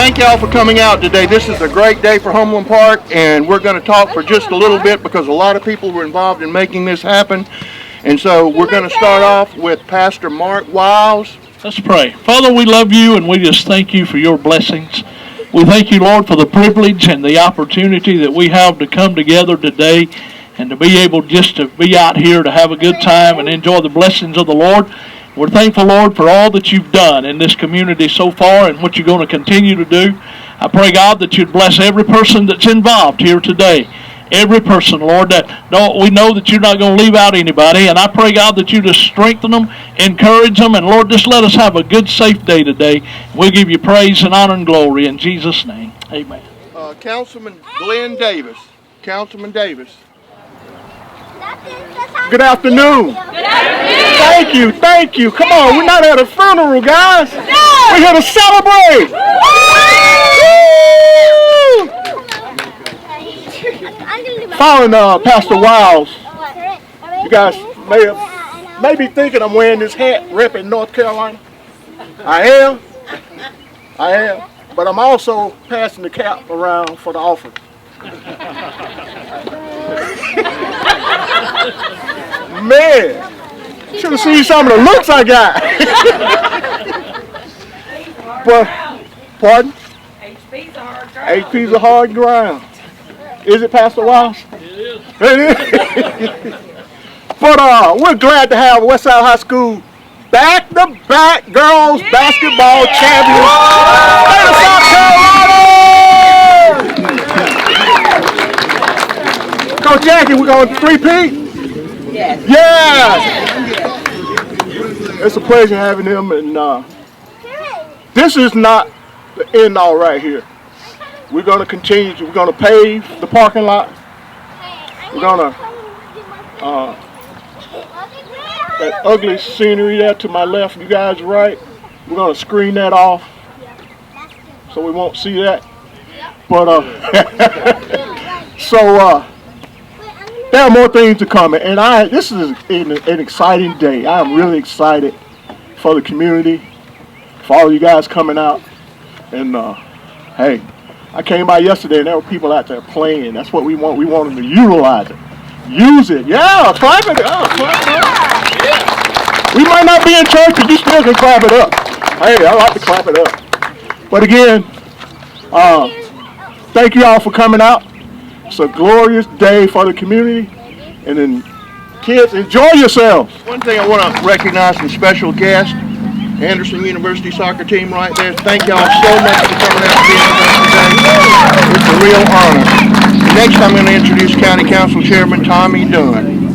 thank y'all for coming out today. This is a great day for Wellington Park, and we're going to talk for just a little bit because a lot of people were involved in making this happen. And so we're going to start off with Pastor Mark Wiles. Let's pray. Father, we love you, and we just thank you for your blessings. We thank you, Lord, for the privilege and the opportunity that we have to come together today and to be able just to be out here to have a good time and enjoy the blessings of the Lord. We're thankful, Lord, for all that you've done in this community so far and what you're going to continue to do. I pray, God, that you'd bless every person that's involved here today. Every person, Lord, that we know that you're not going to leave out anybody. And I pray, God, that you just strengthen them, encourage them, and, Lord, just let us have a good, safe day today. We'll give you praise and honor and glory in Jesus' name. Amen. Councilman Glenn Davis. Councilman Davis. Good afternoon. Good afternoon. Thank you. Come on, we're not at a funeral, guys. No. We're here to celebrate. Following Pastor Wiles, you guys may be thinking I'm wearing this hat repping North Carolina. I am, but I'm also passing the cap around for the offering. Man, should have seen some of the looks I got. But, pardon? HP's a hard ground. Is it, Pastor Wiles? It is. But we're glad to have Westside High School back-to-back girls basketball champions. State of South Carolina! Coach Jackie, we're going to three-peat? Yes! It's a pleasure having them, and this is not the end all right here. We're going to continue. We're going to pave the parking lot. We're going to that ugly scenery there to my left, you guys right. We're going to screen that off so we won't see that. But there are more things to come, and this is an exciting day. I am really excited for the community, for all you guys coming out. And hey, I came by yesterday and there were people out there playing. That's what we want. We want them to utilize it. Use it. Yeah, clap it up. Clap it up. We might not be in church, but you still can clap it up. Hey, I like to clap it up. But again, thank you all for coming out. It's a glorious day for the community. And then, kids, enjoy yourselves. One thing I want to recognize some special guests. Anderson University soccer team right there. Thank y'all so much for coming out and being with us today. It's a real honor. Next, I'm going to introduce County Council Chairman Tommy Dunn.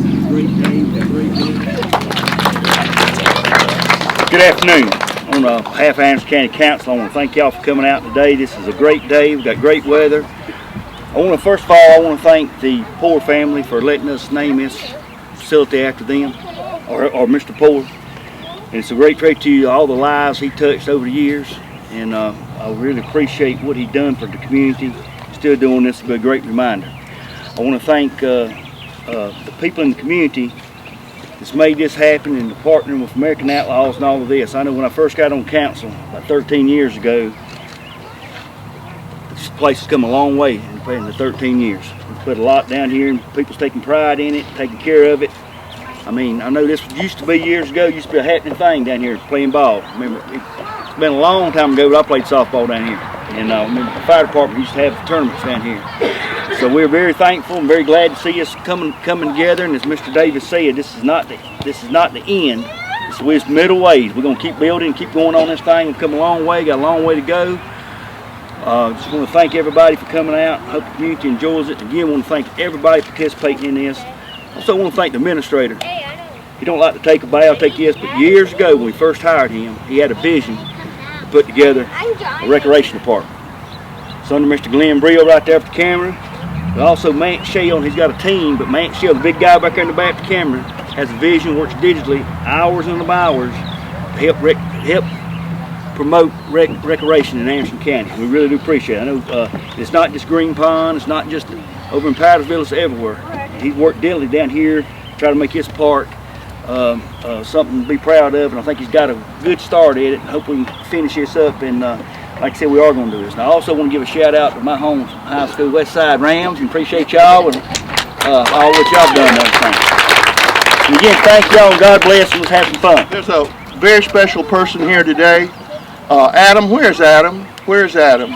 Good afternoon. On behalf of Anderson County Council, I want to thank y'all for coming out today. This is a great day. We've got great weather. First of all, I want to thank the Poore family for letting us name this facility after them, or Mr. Poore. And it's a great tribute to all the lives he touched over the years, and I really appreciate what he done for the community. Still doing this will be a great reminder. I want to thank the people in the community that's made this happen and partnering with American Outlaws and all of this. I know when I first got on council about 13 years ago, this place has come a long way in the 13 years. We've put a lot down here and people's taking pride in it, taking care of it. I mean, I know this used to be years ago, used to be a happening thing down here, playing ball. Remember, it's been a long time ago that I played softball down here. And I remember the fire department used to have tournaments down here. So we're very thankful and very glad to see us coming together. And as Mr. Davis said, this is not the end. It's the middle ways. We're going to keep building, keep going on this thing. We've come a long way, got a long way to go. Just want to thank everybody for coming out. Hope the community enjoys it. Again, I want to thank everybody participating in this. Also want to thank the administrator. He don't like to take a bow, take yes, but years ago when we first hired him, he had a vision to put together a recreation department. It's under Mr. Glenn Brill right there at the camera. But also Mant Shell, he's got a team, but Mant Shell, the big guy back there in the back of the camera, has a vision, works digitally, hours and hours, to help promote recreation in Anderson County. We really do appreciate it. I know it's not just Green Pond, it's not just over in Powdersville, it's everywhere. He's worked diligently down here to try to make his park something to be proud of, and I think he's got a good start at it. I hope we can finish this up and like I said, we are going to do this. And I also want to give a shout out to my home high school, West Side Rams, and appreciate y'all and all what y'all done. And again, thank y'all, and God bless, and let's have some fun. There's a very special person here today. Adam, where's Adam? Where's Adam?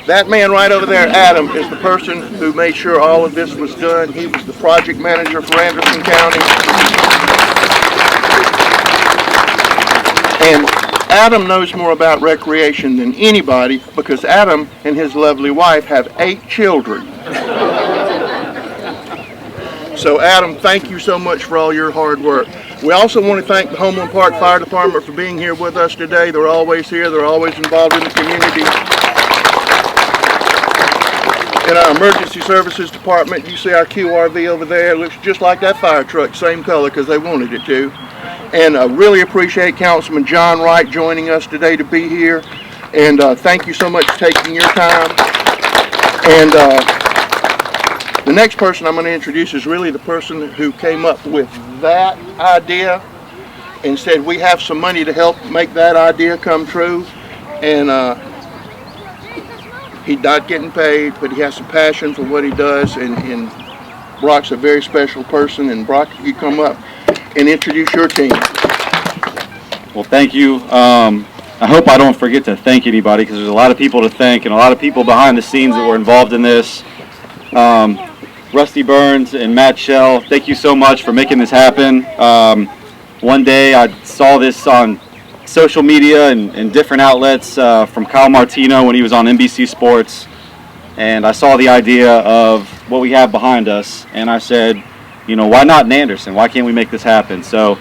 That man right over there, Adam, is the person who made sure all of this was done. He was the project manager for Anderson County. And Adam knows more about recreation than anybody because Adam and his lovely wife have 8 children. So Adam, thank you so much for all your hard work. We also want to thank the Homeland Park Fire Department for being here with us today. They're always here. They're always involved in the community. In our emergency services department, you see our QRV over there. It looks just like that fire truck, same color because they wanted it to. And I really appreciate Councilman John Wright joining us today to be here. And thank you so much for taking your time. And the next person I'm going to introduce is really the person who came up with that idea and said we have some money to help make that idea come true. And he's not getting paid, but he has some passion for what he does. And Brock's a very special person. And Brock, you come up and introduce your team. Well, thank you. I hope I don't forget to thank anybody because there's a lot of people to thank and a lot of people behind the scenes that were involved in this. Rusty Burns and Matt Shell, thank you so much for making this happen. One day I saw this on social media and different outlets from Kyle Martino when he was on NBC Sports, and I saw the idea of what we have behind us, and I said, you know, why not in Anderson? Why can't we make this happen? So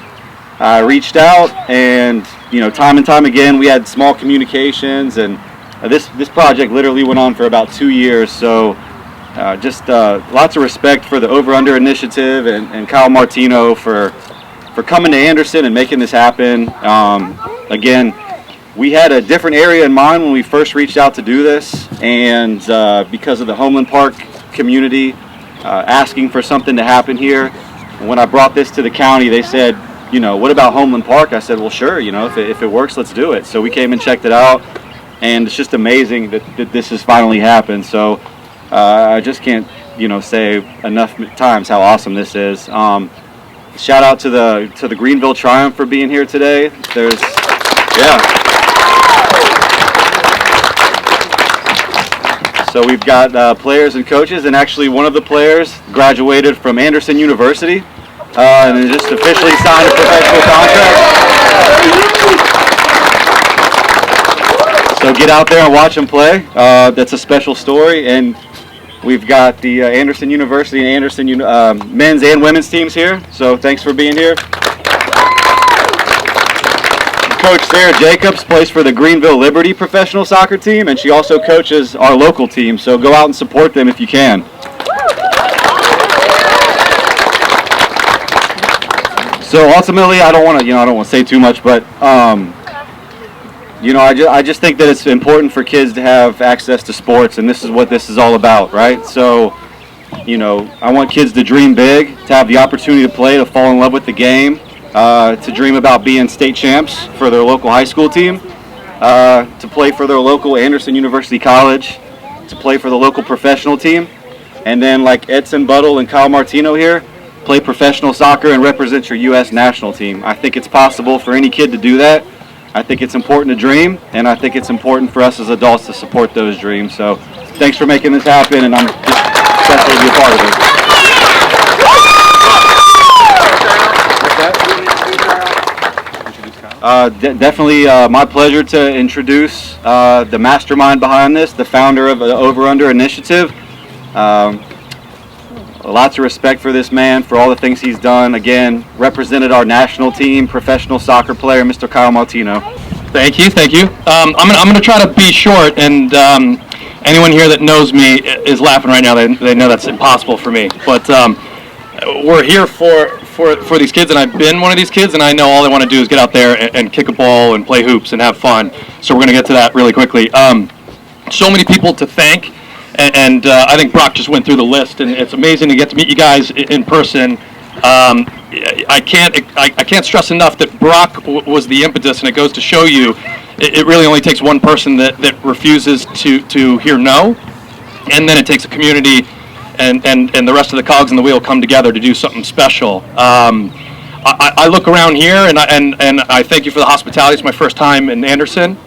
I reached out, and you know, time and time again we had small communications, and this project literally went on for about 2 years. So just lots of respect for the Over Under initiative and Kyle Martino for coming to Anderson and making this happen. Again, we had a different area in mind when we first reached out to do this, and because of the Homeland Park community asking for something to happen here, when I brought this to the county, they said, you know, what about Homeland Park? I said, well, sure, you know, if it works, let's do it. So we came and checked it out, and it's just amazing that this has finally happened. So I just can't, you know, say enough times how awesome this is. Shout out to the Greenville Triumph for being here today. So we've got players and coaches, and actually one of the players graduated from Anderson University and just officially signed a professional contract. So get out there and watch him play. That's a special story. And we've got the Anderson University and Anderson men's and women's teams here. So thanks for being here. Coach Sarah Jacobs plays for the Greenville Liberty professional soccer team, and she also coaches our local team. So go out and support them if you can. So ultimately, I don't want to say too much, but I just think that it's important for kids to have access to sports, and this is what this is all about, right? So, you know, I want kids to dream big, to have the opportunity to play, to fall in love with the game, to dream about being state champs for their local high school team, to play for their local Anderson University College, to play for the local professional team, and then like Edson Buttle and Kyle Martino here, play professional soccer and represent your U.S. national team. I think it's possible for any kid to do that. I think it's important to dream, and I think it's important for us as adults to support those dreams. So thanks for making this happen, and I'm just excited to be a part of it. Definitely my pleasure to introduce the mastermind behind this, the founder of the Over Under Initiative. Lots of respect for this man, for all the things he's done. Again, represented our national team, professional soccer player, Mr. Kyle Martino. Thank you. I'm gonna try to be short, and anyone here that knows me is laughing right now. They know that's impossible for me. But we're here for these kids, and I've been one of these kids, and I know all they want to do is get out there and kick a ball and play hoops and have fun. So we're gonna get to that really quickly. So many people to thank. And I think Brock just went through the list, and it's amazing to get to meet you guys in person. I can't stress enough that Brock was the impetus, and it goes to show you it really only takes one person that refuses to hear no, and then it takes a community and the rest of the cogs in the wheel come together to do something special. I look around here and I thank you for the hospitality. It's my first time in Anderson.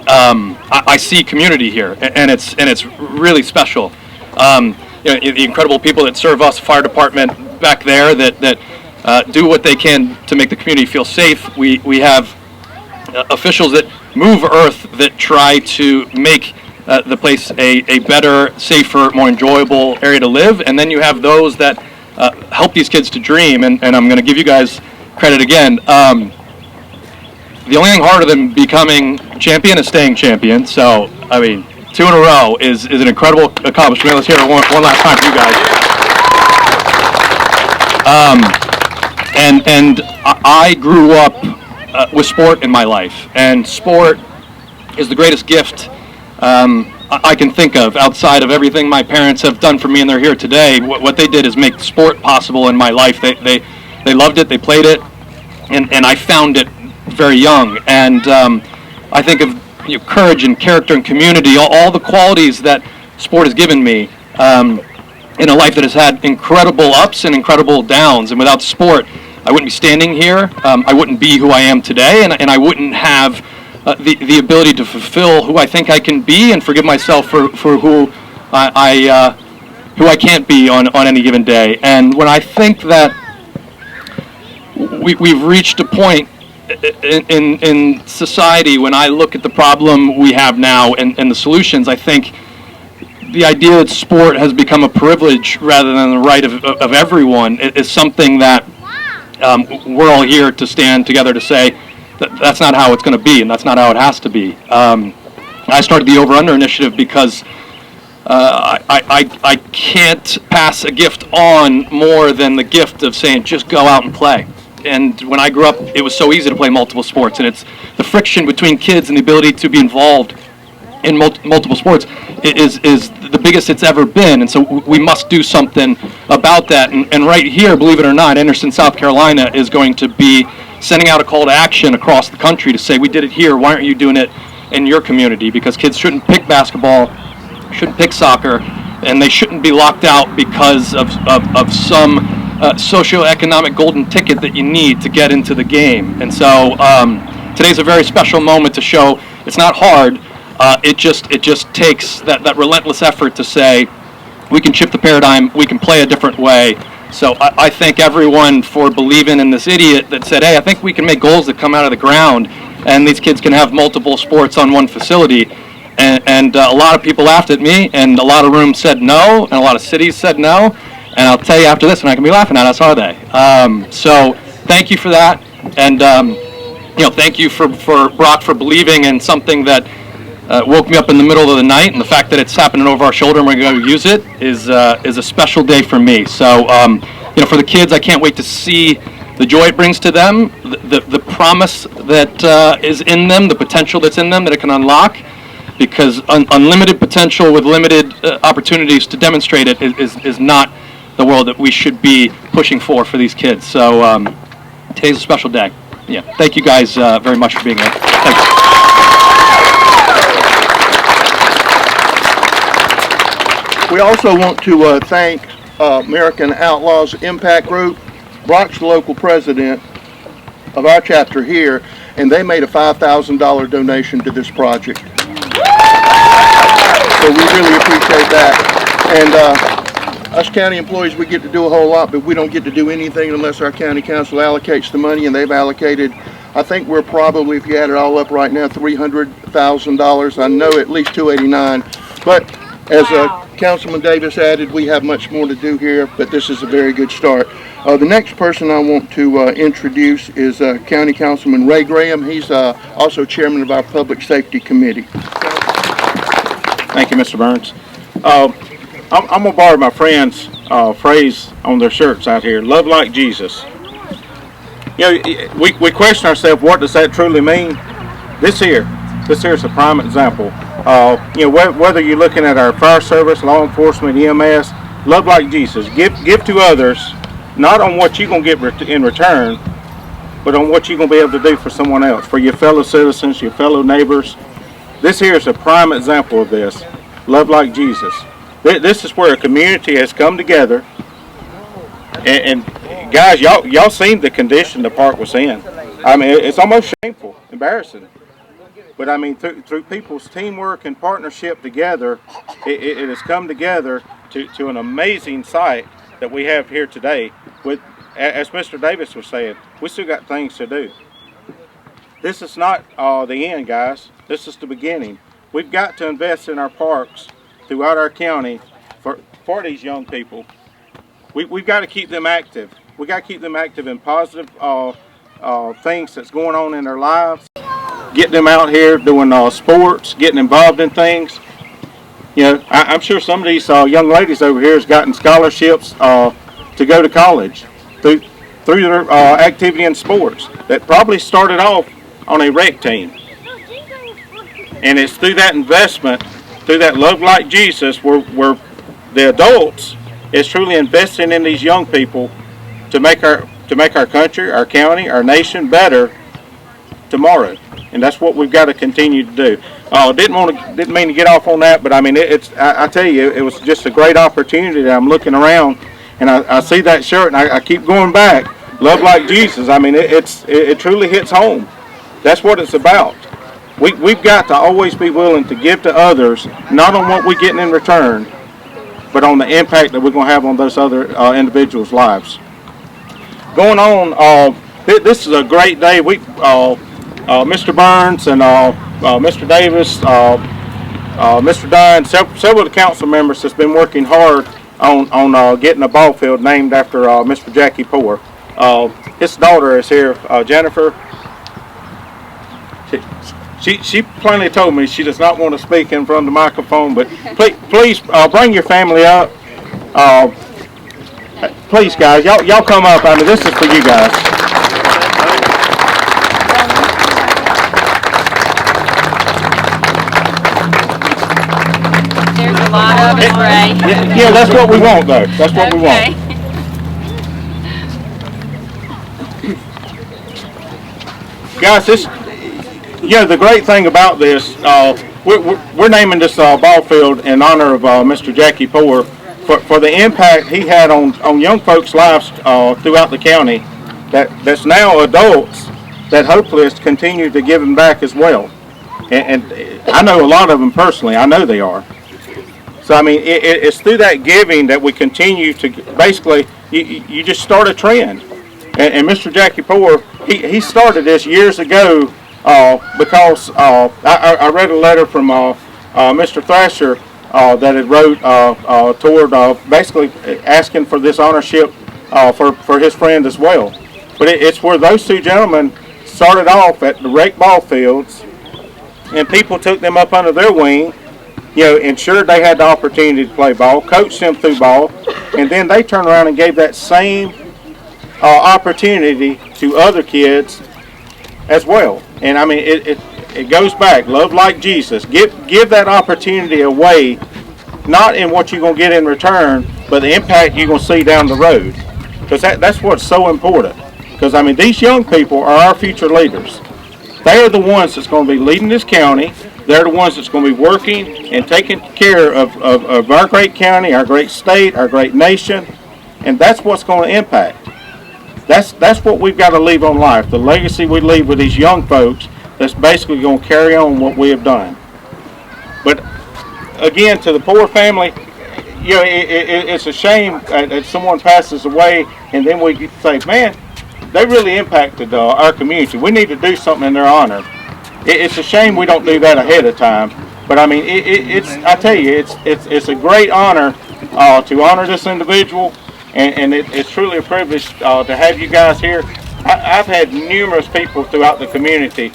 I see community here, and it's really special. The incredible people that serve us, fire department back there, that do what they can to make the community feel safe. We have officials that move earth that try to make the place a better, safer, more enjoyable area to live. And then you have those that help these kids to dream. And I'm going to give you guys credit again. The only thing harder than becoming champion is staying champion. So, I mean, 2 in a row is an incredible accomplishment. Let's hear it one last time for you guys. And I grew up with sport in my life, and sport is the greatest gift I can think of outside of everything my parents have done for me, and they're here today. What they did is make sport possible in my life. They loved it, they played it, and I found it very young. And I think of courage and character and community, all the qualities that sport has given me in a life that has had incredible ups and incredible downs. And without sport, I wouldn't be standing here. I wouldn't be who I am today, and I wouldn't have the ability to fulfill who I think I can be and forgive myself for who I can't be on any given day. And when I think that we've reached a point in society, when I look at the problem we have now and the solutions, I think the idea that sport has become a privilege rather than the right of everyone is something that we're all here to stand together to say that's not how it's going to be, and that's not how it has to be. I started the Over-Under Initiative because I can't pass a gift on more than the gift of saying just go out and play. And when I grew up, it was so easy to play multiple sports, and it's the friction between kids and the ability to be involved in multiple sports is the biggest it's ever been. And so we must do something about that. And right here, believe it or not, Anderson, South Carolina is going to be sending out a call to action across the country to say, we did it here, why aren't you doing it in your community? Because kids shouldn't pick basketball, shouldn't pick soccer, and they shouldn't be locked out because of some socioeconomic golden ticket that you need to get into the game. And so today's a very special moment to show it's not hard. It just takes that relentless effort to say we can shift the paradigm, we can play a different way. So I thank everyone for believing in this idiot that said, hey, I think we can make goals that come out of the ground, and these kids can have multiple sports on one facility. And a lot of people laughed at me, and a lot of rooms said no, and a lot of cities said no. And I'll tell you after this, and I can be laughing at us, are they? So thank you for that, and thank you for Brock for believing in something that woke me up in the middle of the night, and the fact that it's happening over our shoulder and we're going to use it is a special day for me. So for the kids, I can't wait to see the joy it brings to them, the promise that is in them, the potential that's in them that it can unlock. Because unlimited potential with limited opportunities to demonstrate it is not the world that we should be pushing for these kids. So today's a special day. Yeah, thank you guys very much for being here. Thank you. We also want to thank American Outlaws Impact Group. Brock's the local president of our chapter here, and they made a $5,000 donation to this project. So we really appreciate that. And us county employees, we get to do a whole lot, but we don't get to do anything unless our county council allocates the money, and they've allocated, I think we're probably, if you add it all up right now, $300,000. I know at least $289. But as Councilman Davis added, we have much more to do here, but this is a very good start. The next person I want to introduce is County Councilman Ray Graham. He's also chairman of our Public Safety Committee. Thank you, Mr. Burns. I'm going to borrow my friend's phrase on their shirts out here, love like Jesus. We question ourselves, what does that truly mean? This here is a prime example. Whether you're looking at our fire service, law enforcement, EMS, love like Jesus. Give to others, not on what you're going to get in return, but on what you're going to be able to do for someone else, for your fellow citizens, your fellow neighbors. This here is a prime example of this. Love like Jesus. This is where a community has come together. And guys, y'all seen the condition the park was in. I mean, it's almost shameful, embarrassing. But I mean, through people's teamwork and partnership together, it has come together to an amazing sight that we have here today. With, as Mr. Davis was saying, we still got things to do. This is not the end, guys. This is the beginning. We've got to invest in our parks throughout our county for these young people. We've got to keep them active. We've got to keep them active in positive things that's going on in their lives. Getting them out here doing sports, getting involved in things. You know, I'm sure some of these young ladies over here has gotten scholarships to go to college through their activity in sports that probably started off on a rec team. And it's through that investment, through that love like Jesus, where the adults is truly investing in these young people to make our country, our county, our nation better tomorrow. And that's what we've got to continue to do. Didn't mean to get off on that, but I mean, I tell you, it was just a great opportunity that I'm looking around and I see that shirt and I keep going back. Love like Jesus. I mean, it truly hits home. That's what it's about. We've got to always be willing to give to others, not on what we're getting in return, but on the impact that we're going to have on those other individuals' lives. Going on, this is a great day. Mr. Burns and Mr. Davis, Mr. Dunn, several of the council members has been working hard on getting a ball field named after Mr. Jackie Poore. His daughter is here, Jennifer. She plainly told me she does not want to speak in front of the microphone, but please bring your family up. Please, guys, y'all come up. I mean, this is for you guys. There's a lot of us, Ray. Yeah, that's what we want, though. That's what we want. Guys, the great thing about this, we're naming this ball field in honor of Mr. Jackie Poore for the impact he had on young folks' lives throughout the county. That's now adults that hopefully has continued to give him back as well. And I know a lot of them personally. I know they are. So I mean, it's through that giving that we continue to basically. You just start a trend. And Mr. Jackie Poore, he started this years ago. Because I read a letter from Mr. Thrasher that had wrote toward basically asking for this ownership for his friend as well. But it's where those two gentlemen started off at the rec ball fields, and people took them up under their wing, ensured they had the opportunity to play ball, coached them through ball, and then they turned around and gave that same opportunity to other kids as well. And I mean, it goes back, love like Jesus. Give that opportunity away, not in what you're going to get in return, but the impact you're going to see down the road. Because that's what's so important. Because I mean, these young people are our future leaders. They are the ones that's going to be leading this county. They're the ones that's going to be working and taking care of our great county, our great state, our great nation. And that's what's going to impact. That's what we've got to leave on life. The legacy we leave with these young folks that's basically going to carry on what we have done. But again, to the Poore family, it's a shame that someone passes away and then we say, man, they really impacted our community. We need to do something in their honor. It's a shame we don't do that ahead of time. But I mean, I tell you, it's a great honor to honor this individual. And it's truly a privilege to have you guys here. I've had numerous people throughout the community,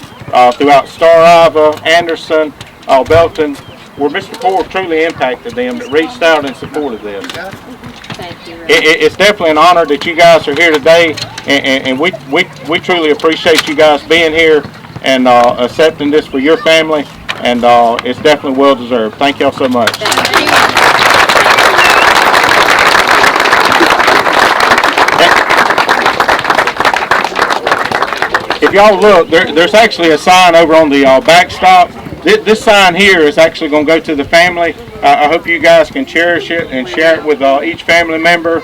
throughout Star Iva, Anderson, Belton, where Mr. Poore truly impacted them, that reached out and supported them. Thank you, Ray. It's definitely an honor that you guys are here today, and we truly appreciate you guys being here and accepting this for your family, and it's definitely well deserved. Thank y'all so much. Thank you. if y'all look, there's actually a sign over on the backstop. This sign here is actually going to go to the family. I hope you guys can cherish it and share it with each family member.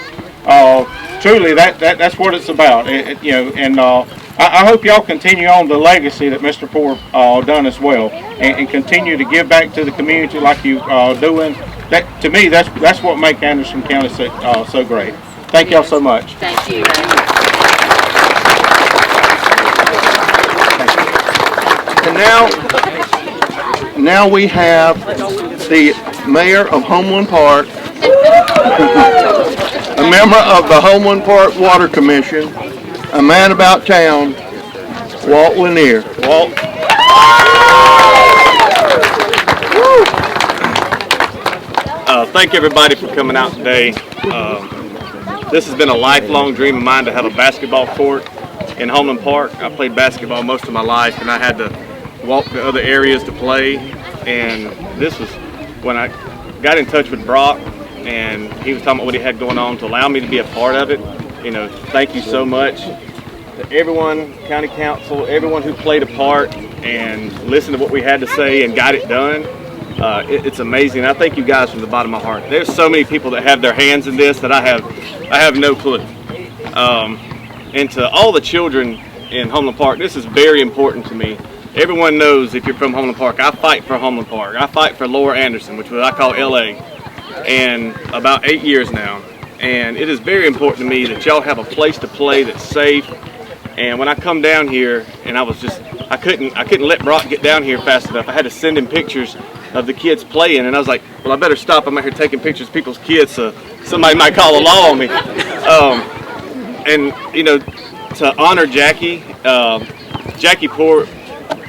Truly, that's what it's about. I hope y'all continue on the legacy that Mr. Poore done as well, and continue to give back to the community like you doing. That, to me, that's what makes Anderson County so great. Thank y'all so much. Thank you. And now we have the mayor of Homeland Park, a member of the Homeland Park Water Commission, a man about town, Walter Lanier. Walt. Thank everybody for coming out today. This has been a lifelong dream of mine to have a basketball court in Homeland Park. I played basketball most of my life, and I had to walk to other areas to play. And this was when I got in touch with Brock, and he was talking about what he had going on to allow me to be a part of it. Thank you so much to everyone, county council, everyone who played a part and listened to what we had to say and got it done. It's amazing. I thank you guys from the bottom of my heart. There's so many people that have their hands in this that I have no clue. And to all the children in Homeland Park, this is very important to me. Everyone knows if you're from Homeland Park, I fight for Homeland Park. I fight for Lower Anderson, which is what I call LA, and about 8 years now. And it is very important to me that y'all have a place to play that's safe. And when I come down here, and I couldn't let Brock get down here fast enough. I had to send him pictures of the kids playing, and I was like, well, I better stop. I'm out here taking pictures of people's kids, so somebody might call the law on me. To honor Jackie Poore,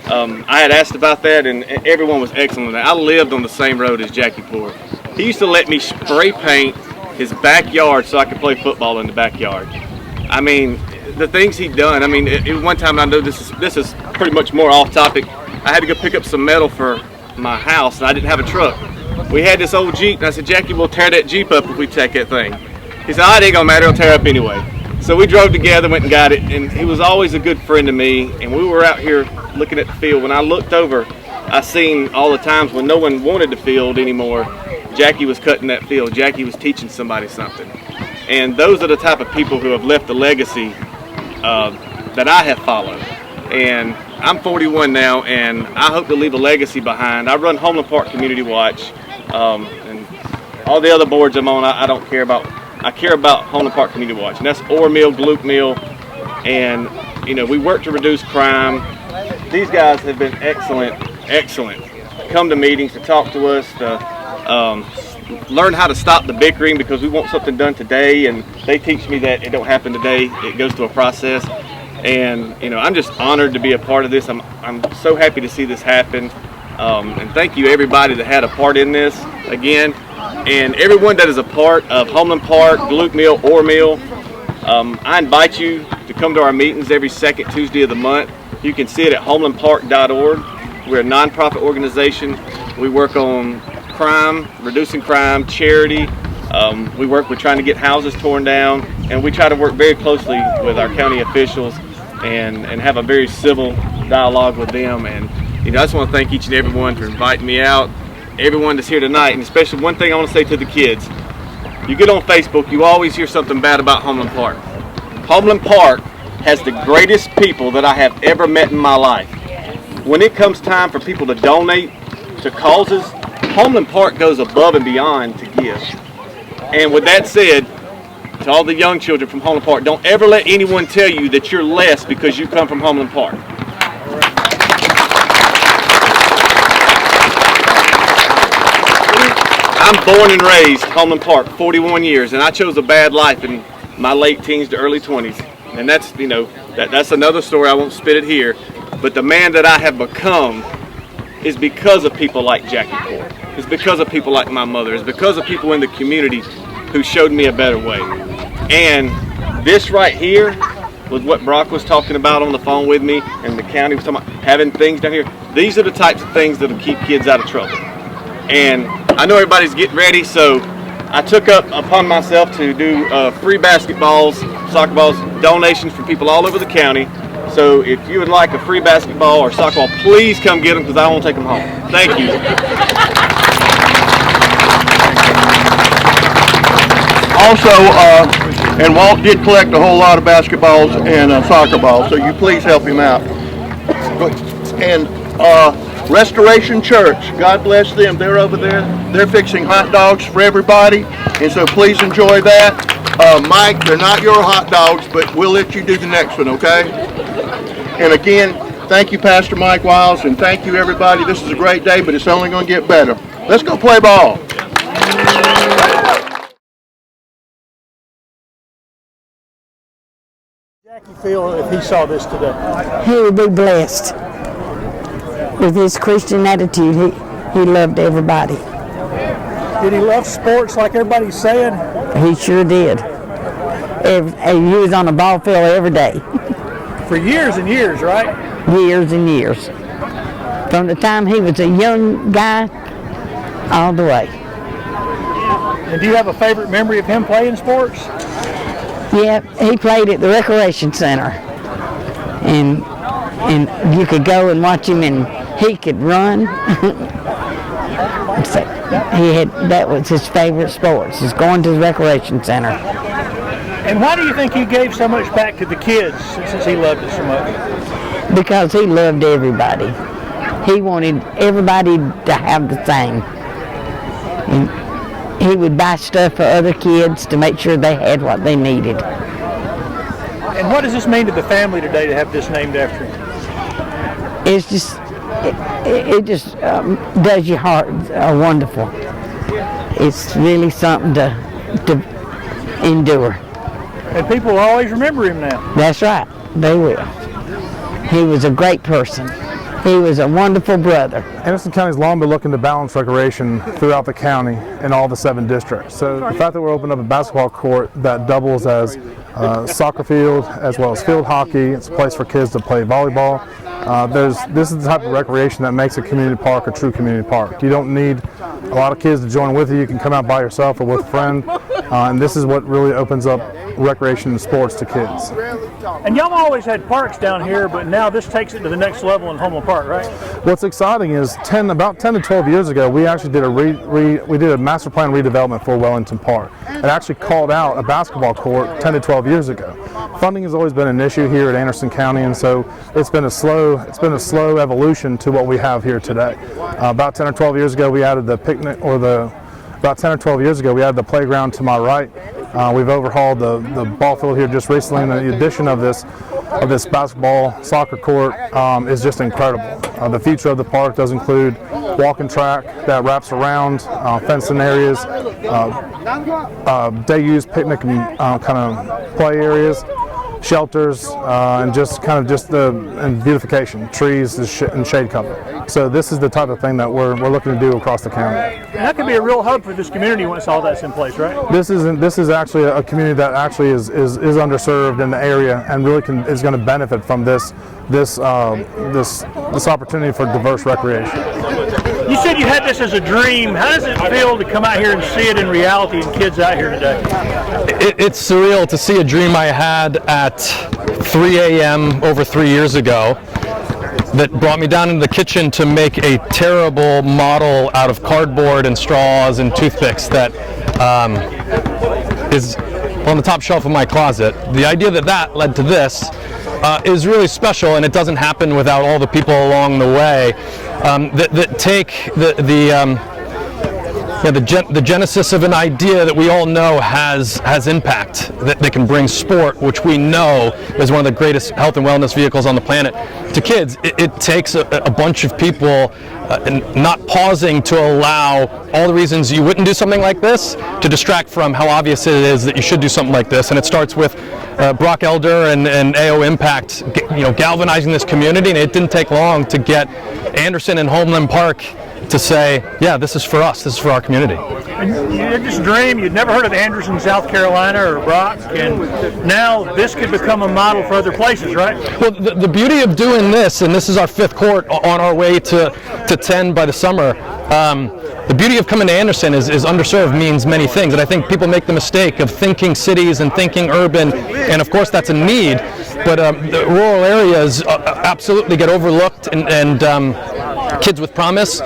I had asked about that, and everyone was excellent. I lived on the same road as Jackie Poore. He used to let me spray paint his backyard so I could play football in the backyard. I mean, the things he'd done. I mean, at one time, I know this is pretty much more off topic. I had to go pick up some metal for my house, and I didn't have a truck. We had this old Jeep, and I said, Jackie, we'll tear that Jeep up if we take that thing. He said, it ain't gonna matter, it'll tear up anyway. So we drove together, went and got it, and he was always a good friend to me. And we were out here looking at the field. When I looked over, I seen all the times when no one wanted the field anymore, Jackie was cutting that field. Jackie was teaching somebody something. And those are the type of people who have left a legacy that I have followed. And I'm 41 now, and I hope to leave a legacy behind. I run Homeland Park Community Watch, and all the other boards I'm on, I don't care about. I care about Homeland Park Community Watch, and that's Ore Mill, Gloop Mill, and we work to reduce crime. These guys have been excellent. Come to meetings to talk to us, to learn how to stop the bickering, because we want something done today, and they teach me that it don't happen today. It goes through a process. And I'm just honored to be a part of this. I'm so happy to see this happen. And thank you everybody that had a part in this again. And everyone that is a part of Homeland Park, Gloop Mill, Ore Mill. I invite you to come to our meetings every second Tuesday of the month. You can see it at homelandpark.org. We're a nonprofit organization. We work on crime, reducing crime, charity. We work with trying to get houses torn down, and we try to work very closely with our county officials and have a very civil dialogue with them. And I just want to thank each and everyone for inviting me out, everyone that's here tonight, and especially one thing I want to say to the kids. You get on Facebook, you always hear something bad about Homeland Park. Homeland Park has the greatest people that I have ever met in my life. When it comes time for people to donate to causes, Homeland Park goes above and beyond to give. And with that said, to all the young children from Homeland Park, don't ever let anyone tell you that you're less because you come from Homeland Park. I'm born and raised Homeland Park, 41 years, and I chose a bad life in my late teens to early 20s. And that's, that's another story. I won't spit it here. But the man that I have become is because of people like Jackie Poore. It's because of people like my mother. It's because of people in the community who showed me a better way. And this right here was what Brock was talking about on the phone with me, and the county was talking about having things down here. These are the types of things that will keep kids out of trouble. And I know everybody's getting ready, so I took up upon myself to do free basketballs, soccer balls, donations from people all over the county. So if you would like a free basketball or soccer ball, please come get them because I won't take them home. Thank you. Also, and Walt did collect a whole lot of basketballs and soccer balls, so you please help him out. And Restoration Church, God bless them. They're over there. They're fixing hot dogs for everybody, and so please enjoy that. Mike, they're not your hot dogs, but we'll let you do the next one, okay? And again, thank you, Pastor Mike Wiles, and thank you, everybody. This is a great day, but it's only going to get better. Let's go play ball. Jackie feel if he saw this today? He would be blessed. With his Christian attitude, he loved everybody. Did he love sports like everybody's saying? He sure did. He was on the ball field every day. For years and years, right? Years and years. From the time he was a young guy, all the way. And do you have a favorite memory of him playing sports? Yeah, he played at the Recreation Center. And you could go and watch him, and he could run. So that was his favorite sports, is going to the Recreation Center. And why do you think he gave so much back to the kids since he loved it so much? Because he loved everybody. He wanted everybody to have the same. And he would buy stuff for other kids to make sure they had what they needed. And what does this mean to the family today to have this named after him? It's just, it just does your heart wonderful. It's really something to endure. And people will always remember him now. That's right, they will. He was a great person. He was a wonderful brother. Anderson County's long been looking to balance recreation throughout the county in all the 7 districts. So the fact that we're opening up a basketball court that doubles as soccer field as well as field hockey, it's a place for kids to play volleyball. This is the type of recreation that makes a community park a true community park. You don't need a lot of kids to join with you. You can come out by yourself or with a friend. And this is what really opens up recreation and sports to kids. And y'all always had parks down here, but now this takes it to the next level in Homeland Park, right? What's exciting is about 10 to 12 years ago, we actually did we did a master plan redevelopment for Wellington Park. It actually called out a basketball court 10 to 12 years ago. Funding has always been an issue here at Anderson County, and so it's been a slow evolution to what we have here today. About 10 or 12 years ago, we added the playground to my right. We've overhauled the ball field here just recently, and the addition of this basketball soccer court is just incredible. The future of the park does include walking track that wraps around, fencing areas, day use picnic and kind of play areas, shelters, and and beautification, trees and shade cover. So this is the type of thing that we're looking to do across the county. And that could be a real hub for this community once all that's in place, right? This is actually a community that actually is underserved in the area and really is going to benefit from this opportunity for diverse recreation. You said you had this as a dream. How does it feel to come out here and see it in reality and kids out here today? It's surreal to see a dream I had at 3 a.m. over 3 years ago that brought me down into the kitchen to make a terrible model out of cardboard and straws and toothpicks that is on the top shelf of my closet. The idea that led to this is really special, and it doesn't happen without all the people along the way that take the genesis of an idea that we all know has impact, that they can bring sport, which we know is one of the greatest health and wellness vehicles on the planet, to kids. It takes a bunch of people not pausing to allow all the reasons you wouldn't do something like this to distract from how obvious it is that you should do something like this. And it starts with Brock Elder and AO Impact, galvanizing this community, and it didn't take long to get Anderson and Homeland Park to say, yeah, this is for us, this is for our community. And you had this dream, you'd never heard of Anderson, South Carolina, or Brock, and now this could become a model for other places, right? Well, the beauty of doing this, and this is our 5th court on our way to 10 by the summer, the beauty of coming to Anderson is underserved means many things, and I think people make the mistake of thinking cities and thinking urban, and of course that's a need, but the rural areas absolutely get overlooked, and kids with promise,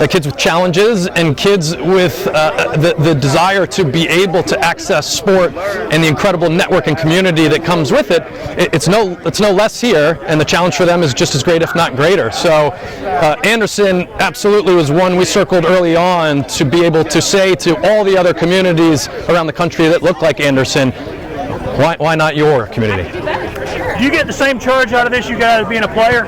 kids with challenges, and kids with the desire to be able to access sport and the incredible network and community that comes with it. It's no less here, and the challenge for them is just as great, if not greater. So Anderson absolutely was one we circled early on to be able to say to all the other communities around the country that look like Anderson, why not your community? Do you get the same charge out of this you got as being a player?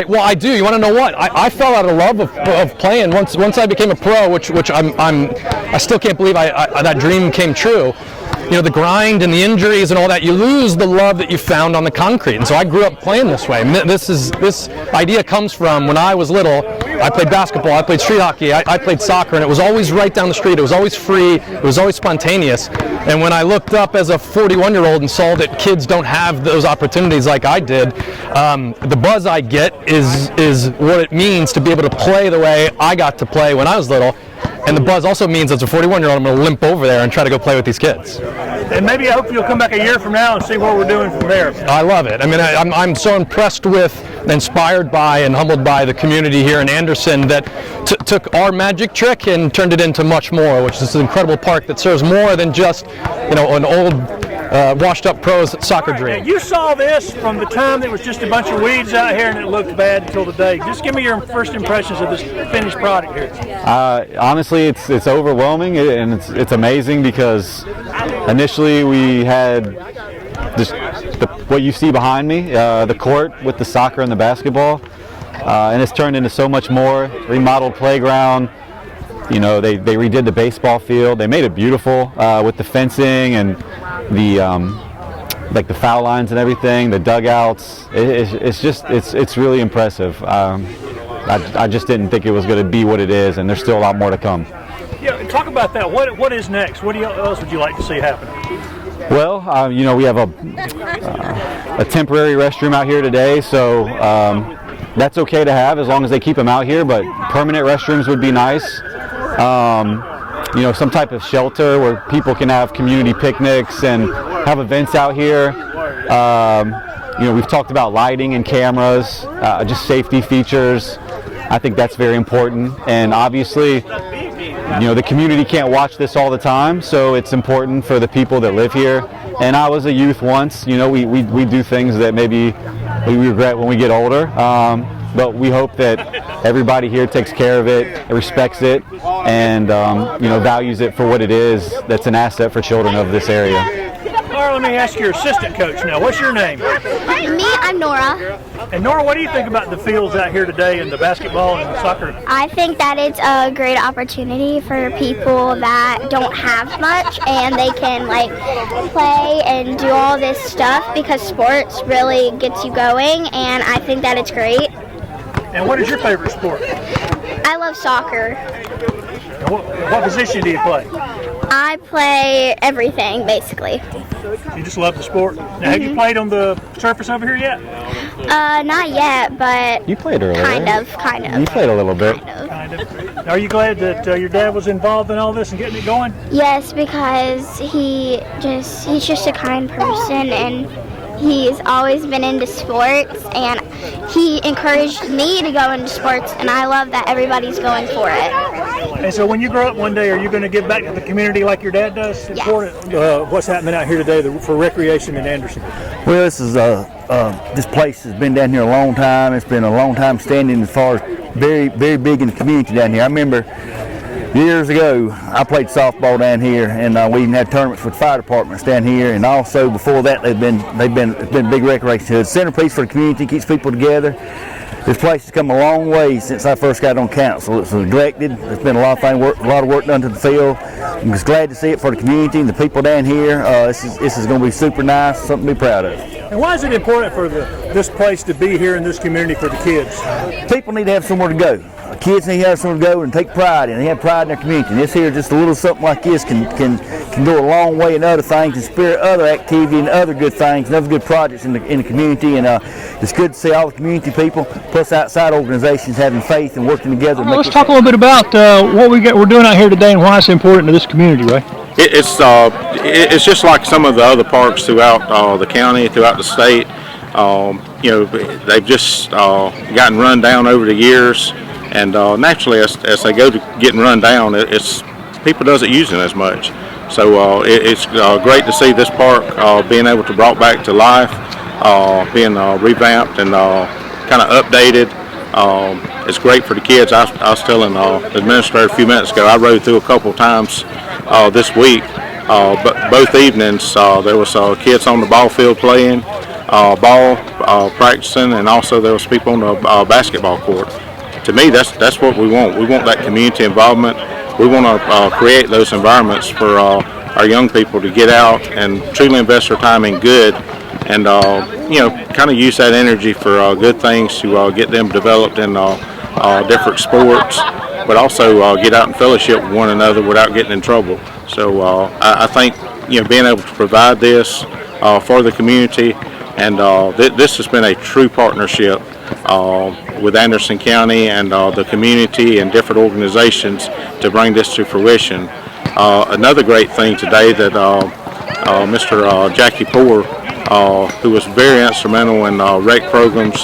Well, I do. You want to know what? I fell out of love of playing once I became a pro, which I still can't believe that dream came true. You know, the grind and the injuries and all that, you lose the love that you found on the concrete. And so I grew up playing this way. This idea comes from when I was little. I played basketball, I played street hockey, I played soccer, and it was always right down the street. It was always free, it was always spontaneous. And when I looked up as a 41-year-old and saw that kids don't have those opportunities like I did, the buzz I get is what it means to be able to play the way I got to play when I was little. And the buzz also means as a 41-year-old, I'm going to limp over there and try to go play with these kids. And maybe I hope you'll come back a year from now and see what we're doing from there. I love it. I mean, I'm so impressed with, inspired by, and humbled by the community here in Anderson that took our magic trick and turned it into much more, which is an incredible park that serves more than just, an old washed-up pros soccer dream. You saw this from the time there was just a bunch of weeds out here and it looked bad until today. Just give me your first impressions of this finished product here. Honestly, it's overwhelming, and it's amazing because initially we had just what you see behind me, the court with the soccer and the basketball, and it's turned into so much more. Remodeled playground. They redid the baseball field. They made it beautiful with the fencing and the like the foul lines and everything, the dugouts. It's really impressive. I just didn't think it was going to be what it is, and there's still a lot more to come. Yeah, talk about that. What is next? What else would you like to see happen? Well, we have a temporary restroom out here today, so that's okay to have as long as they keep them out here. But permanent restrooms would be nice. Some type of shelter where people can have community picnics and have events out here. We've talked about lighting and cameras, just safety features. I think that's very important. And obviously, the community can't watch this all the time, so it's important for the people that live here. And I was a youth once. We do things that maybe we regret when we get older. But we hope that everybody here takes care of it, respects it, and values it for what it is. That's an asset for children of this area. Laura, let me ask your assistant coach now. What's your name? Me, I'm Nora. And Nora, what do you think about the fields out here today and the basketball and the soccer? I think that it's a great opportunity for people that don't have much, and they can play and do all this stuff because sports really gets you going, and I think that it's great. And what is your favorite sport? I love soccer. What position do you play? I play everything, basically. You just love the sport? Now, have you played on the surface over here yet? Not yet, but you played earlier. Kind of. You played a little bit. Kind of. Are you glad that your dad was involved in all this and getting it going? Yes, because he's just a kind person, and he's always been into sports, and he encouraged me to go into sports, and I love that everybody's going for it. And so when you grow up one day, are you going to give back to the community like your dad does? Yes. What's happening out here today for recreation in Anderson? Well, this place has been down here a long time. It's been a long time standing as far as very, very big in the community down here. I remember years ago, I played softball down here, and we even had tournaments with fire departments down here. And also before that, it's been big recreation. It's a centerpiece for the community, keeps people together. This place has come a long way since I first got on council. It's neglected. There's been a lot of work done to the field. I'm just glad to see it for the community and the people down here. This is going to be super nice, something to be proud of. And why is it important for this place to be here in this community for the kids? People need to have somewhere to go. Kids need to have somewhere to go and take pride in. They have pride in their community. And this here, just a little something like this can go a long way in other things and spirit other activity and other good things and other good projects in the community. And it's good to see all the community people plus outside organizations having faith and working together. Let's talk a little bit about what we're doing out here today and why it's important to this community, Ray. It's just like some of the other parks throughout the county, throughout the state. You know, they've just gotten run down over the years, and naturally, as they go to getting run down, it's people doesn't use it as much. So it's great to see this park being able to brought back to life, being revamped and kind of updated. It's great for the kids. I was telling the administrator a few minutes ago, I rode through a couple times this week, but both evenings there was kids on the ball field playing ball, practicing, and also there was people on the basketball court. To me, that's what we want. We want that community involvement. We want to create those environments for our young people to get out and truly invest their time in good, and you know, kind of use that energy for good things to get them developed in different sports, but also get out and fellowship with one another without getting in trouble. So I think, you know, being able to provide this for the community, and this has been a true partnership with Anderson County and the community and different organizations to bring this to fruition. Another great thing today that Mr. Jackie Poore, who was very instrumental in rec programs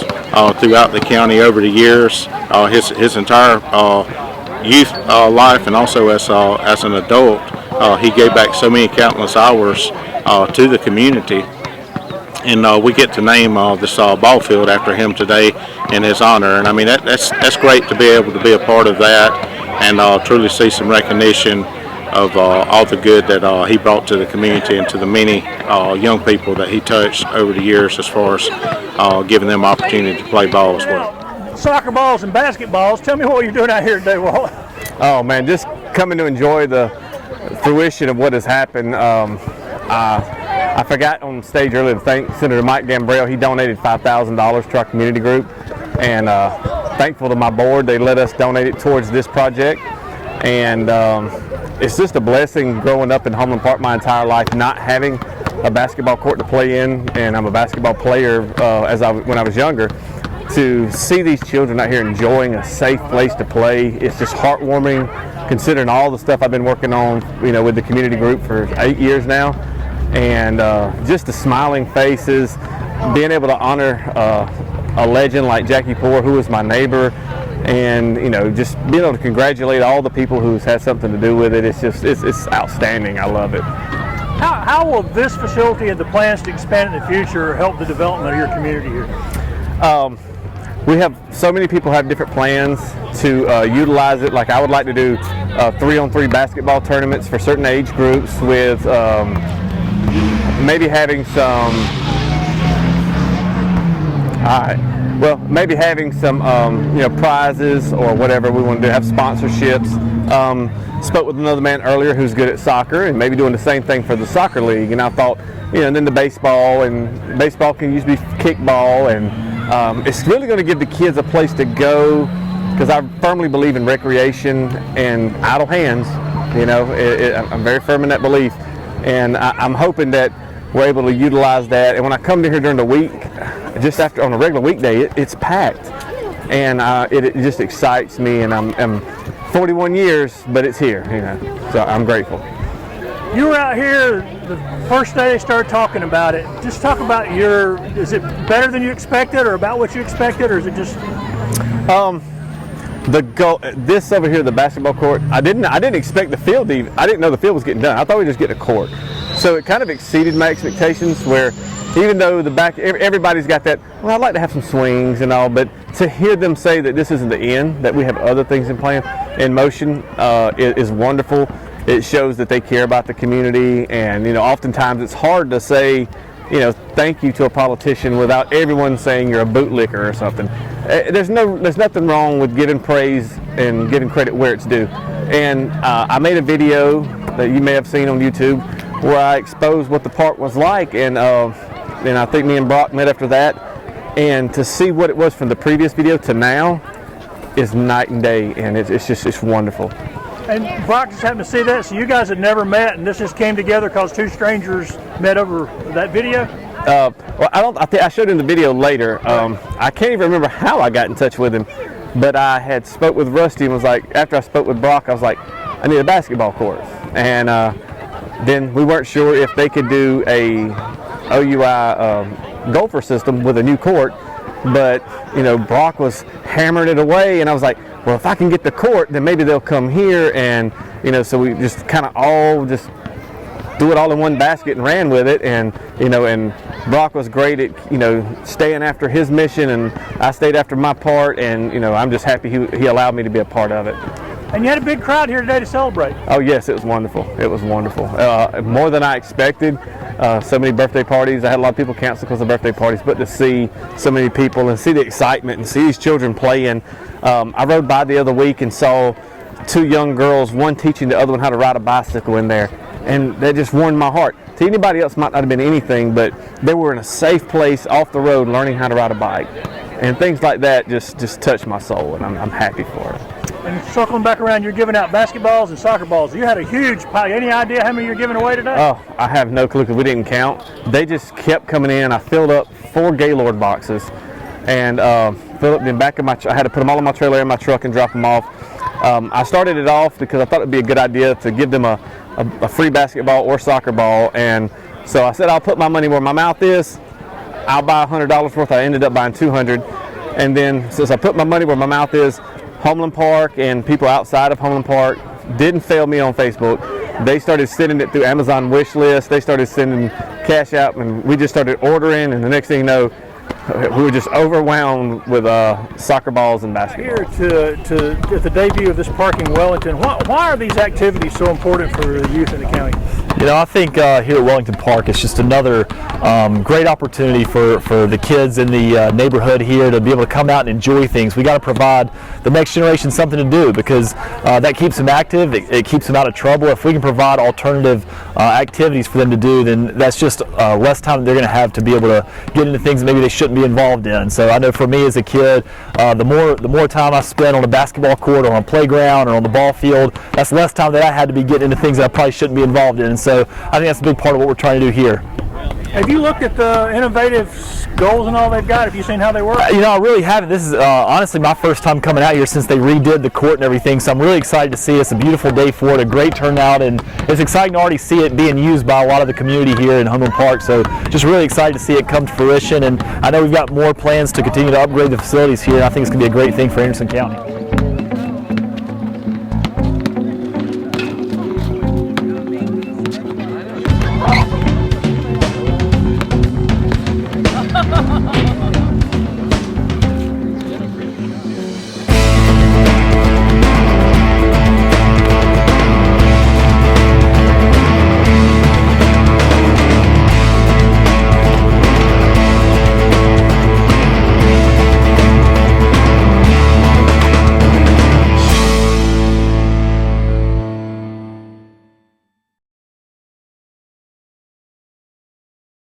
throughout the county over the years, his entire youth life, and also as an adult, he gave back so many countless hours to the community. And we get to name this ball field after him today in his honor. And I mean, that's great to be able to be a part of that and truly see some recognition of all the good that he brought to the community and to the many young people that he touched over the years, as far as giving them opportunity to play ball as well. Soccer balls and basketballs. Tell me what you're doing out here today, Walt. Oh man, just coming to enjoy the fruition of what has happened. I forgot on stage earlier to thank Senator Mike Gambrell. He donated $5,000 to our community group, and thankful to my board. They let us donate it towards this project, and it's just a blessing growing up in Homeland Park my entire life, not having a basketball court to play in, and I'm a basketball player when I was younger. To see these children out here enjoying a safe place to play, it's just heartwarming, considering all the stuff I've been working on, you know, with the community group for 8 years now. And just the smiling faces, being able to honor a legend like Jackie Poore, who was my neighbor, and you know, just being able to congratulate all the people who's had something to do with it. It's outstanding. I love it. How will this facility and the plans to expand in the future help the development of your community here? We have so many people have different plans to utilize it. Like I would like to do 3-on-3 basketball tournaments for certain age groups with maybe having some you know, prizes or whatever we want to do, have sponsorships. Spoke with another man earlier who's good at soccer and maybe doing the same thing for the soccer league, and I thought, you know, and then the baseball, and baseball can usually be kickball, and it's really going to give the kids a place to go, because I firmly believe in recreation and idle hands. You know, I'm very firm in that belief, and I'm hoping that we're able to utilize that. And when I come to here during the week, just after on a regular weekday, it's packed, and it just excites me. And I'm 41 years, but it's here, you know, so I'm grateful. You were out here the first day they started talking about it. Just talk about is it better than you expected, or about what you expected, or is it just? The goal, this over here, the basketball court, I didn't expect the field even. I didn't know the field was getting done. I thought we were just getting a court. So it kind of exceeded my expectations, where even though everybody's got that, well, I'd like to have some swings and all, but to hear them say that this isn't the end, that we have other things in motion, is wonderful. It shows that they care about the community, and you know, oftentimes it's hard to say, you know, thank you to a politician without everyone saying you're a bootlicker or something. There's nothing wrong with giving praise and giving credit where it's due. And I made a video that you may have seen on YouTube where I exposed what the park was like, and I think me and Brock met after that. And to see what it was from the previous video to now is night and day, and it's wonderful. And Brock just happened to see that, so you guys had never met, and this just came together because two strangers met over that video? Well, I showed him the video later. I can't even remember how I got in touch with him, but I had spoke with Rusty and was like, after I spoke with Brock, I was like, I need a basketball court. And then we weren't sure if they could do a OUI Gopher system with a new court, but Brock was hammering it away, and I was like, well, if I can get the court, then maybe they'll come here, and so we just kind of all just threw it all in one basket and ran with it, and and Brock was great at staying after his mission, and I stayed after my part, and I'm just happy he allowed me to be a part of it. And you had a big crowd here today to celebrate. Oh yes, it was wonderful. It was wonderful. More than I expected. So many birthday parties. I had a lot of people cancel because of birthday parties, but to see so many people and see the excitement and see these children playing. I rode by the other week and saw 2 young girls, one teaching the other one how to ride a bicycle in there, and that just warmed my heart. To anybody else might not have been anything, but they were in a safe place off the road learning how to ride a bike, and things like that just touched my soul, and I'm happy for it. And circling back around, you're giving out basketballs and soccer balls. You had a huge pile. Any idea how many you're giving away today? Oh, I have no clue because we didn't count. They just kept coming in. I filled up 4 Gaylord boxes and filled up in the back of my I had to put them all in my trailer in my truck and drop them off. I started it off because I thought it would be a good idea to give them a free basketball or soccer ball. And so I said, I'll put my money where my mouth is. I'll buy $100 worth. I ended up buying $200. And then since I put my money where my mouth is, Homeland Park and people outside of Homeland Park didn't fail me on Facebook. They started sending it through Amazon wish list. They started sending cash out, and we just started ordering, and the next thing you know, we were just overwhelmed with soccer balls and basketballs. Here at the debut of this park in Wellington, why are these activities so important for the youth in the county? I think here at Wellington Park, it's just another great opportunity for the kids in the neighborhood here to be able to come out and enjoy things. We got to provide the next generation something to do because that keeps them active, it keeps them out of trouble. If we can provide alternative activities for them to do, then that's just less time that they're going to have to be able to get into things maybe they shouldn't be involved in. So I know for me as a kid, the more time I spent on a basketball court or on a playground or on the ball field, that's less time that I had to be getting into things that I probably shouldn't be involved in. And so I think that's a big part of what we're trying to do here. Have you looked at the innovative goals and all they've got? Have you seen how they work? I really haven't. This is honestly my first time coming out here since they redid the court and everything, so I'm really excited to see it. It's a beautiful day for it, a great turnout, and it's exciting to already see it being used by a lot of the community here in Homeland Park, so just really excited to see it come to fruition, and I know we've got more plans to continue to upgrade the facilities here, and I think it's going to be a great thing for Anderson County.